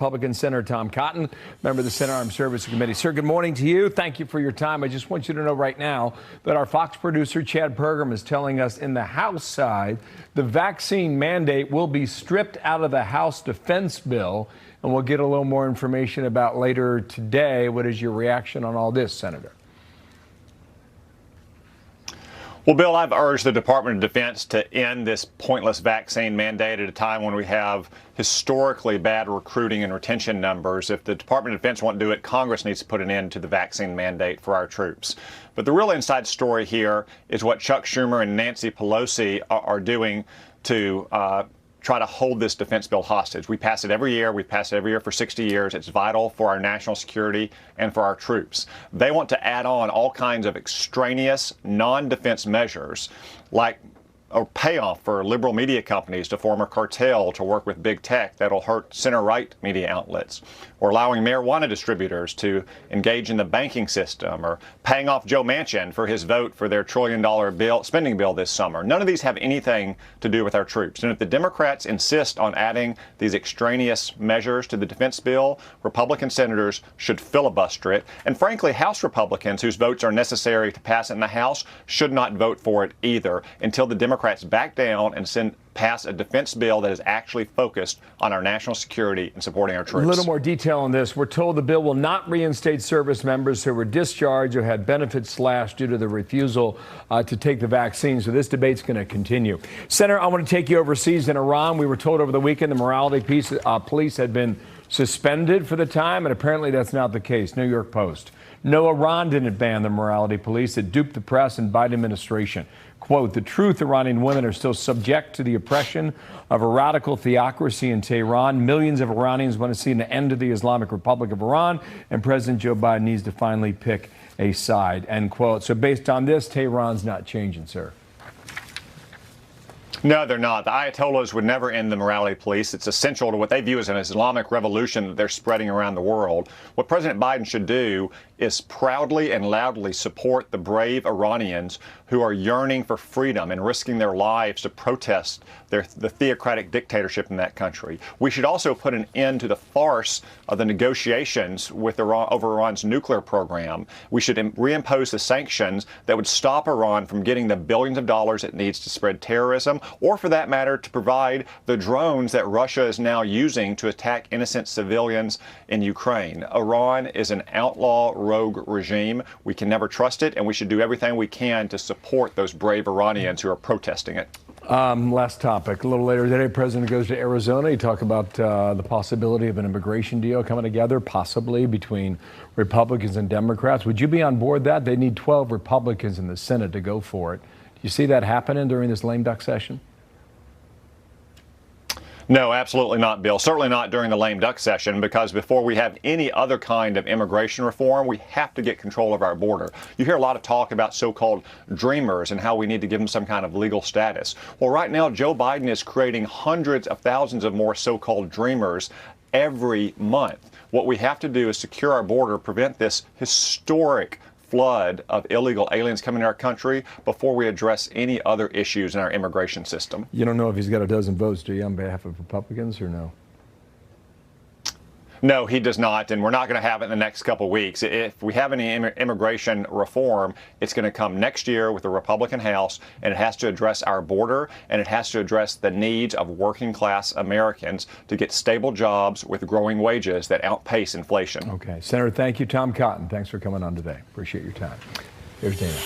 Republican Senator Tom Cotton, member of the Senate Armed Services Committee. Sir, good morning to you. Thank you for your time. I just want you to know right now that our Fox producer, Chad Pergram, is telling us in the House side, the vaccine mandate will be stripped out of the House defense bill, and we'll get a little more information about later today. What is your reaction on all this, Senator? Well, Bill, I've urged the Department of Defense to end this pointless vaccine mandate at a time when we have historically bad recruiting and retention numbers. If the Department of Defense won't do it, Congress needs to put an end to the vaccine mandate for our troops. But the real inside story here is what Chuck Schumer and Nancy Pelosi are doing to try to hold this defense bill hostage. We pass it every year. We've passed it every year for 60 years. It's vital for our national security and for our troops. They want to add on all kinds of extraneous non-defense measures like a payoff for liberal media companies to form a cartel to work with big tech that'll hurt center-right media outlets, or allowing marijuana distributors to engage in the banking system, or paying off Joe Manchin for his vote for their $1 trillion spending bill this summer. None of these have anything to do with our troops. And if the Democrats insist on adding these extraneous measures to the defense bill, Republican senators should filibuster it. And frankly, House Republicans whose votes are necessary to pass it in the House should not vote for it either until the Democrats back down and pass a defense bill that is actually focused on our national security and supporting our troops. A little more detail on this. We're told the bill will not reinstate service members who were discharged or had benefits slashed due to the refusal to take the vaccine. So this debate's going to continue. Senator, I want to take you overseas in Iran. We were told over the weekend the morality police had been suspended for the time, and apparently that's not the case. New York Post. No, Iran didn't ban the morality police. It duped the press and Biden administration. Quote, the truth, Iranian women are still subject to the oppression of a radical theocracy in Tehran. Millions of Iranians want to see an end to the Islamic Republic of Iran, and President Joe Biden needs to finally pick a side, end quote. So based on this, Tehran's not changing, sir. No, they're not. The Ayatollahs would never end the morality police. It's essential to what they view as an Islamic revolution that they're spreading around the world. What President Biden should do is proudly and loudly support the brave Iranians who are yearning for freedom and risking their lives to protest the theocratic dictatorship in that country. We should also put an end to the farce of the negotiations with Iran over Iran's nuclear program. We should reimpose the sanctions that would stop Iran from getting the billions of dollars it needs to spread terrorism, or for that matter, to provide the drones that Russia is now using to attack innocent civilians in Ukraine. Iran is an outlaw rogue regime. We can never trust it, and we should do everything we can to support those brave Iranians who are protesting it. Last topic. A little later today, the president goes to Arizona. He talked about the possibility of an immigration deal coming together, possibly between Republicans and Democrats. Would you be on board that? They need 12 Republicans in the Senate to go for it. Do you see that happening during this lame duck session? No, absolutely not, Bill. Certainly not during the lame duck session, because before we have any other kind of immigration reform, we have to get control of our border. You hear a lot of talk about so-called dreamers and how we need to give them some kind of legal status. Well, right now, Joe Biden is creating hundreds of thousands of more so-called dreamers every month. What we have to do is secure our border, prevent this historic flood of illegal aliens coming to our country before we address any other issues in our immigration system. You don't know if he's got a dozen votes, do you, on behalf of Republicans, or no? No, he does not, and we're not going to have it in the next couple of weeks. If we have any immigration reform, it's going to come next year with the Republican House, and it has to address our border, and it has to address the needs of working-class Americans to get stable jobs with growing wages that outpace inflation. Okay. Senator, thank you. Tom Cotton, thanks for coming on today. Appreciate your time. Here's Dana.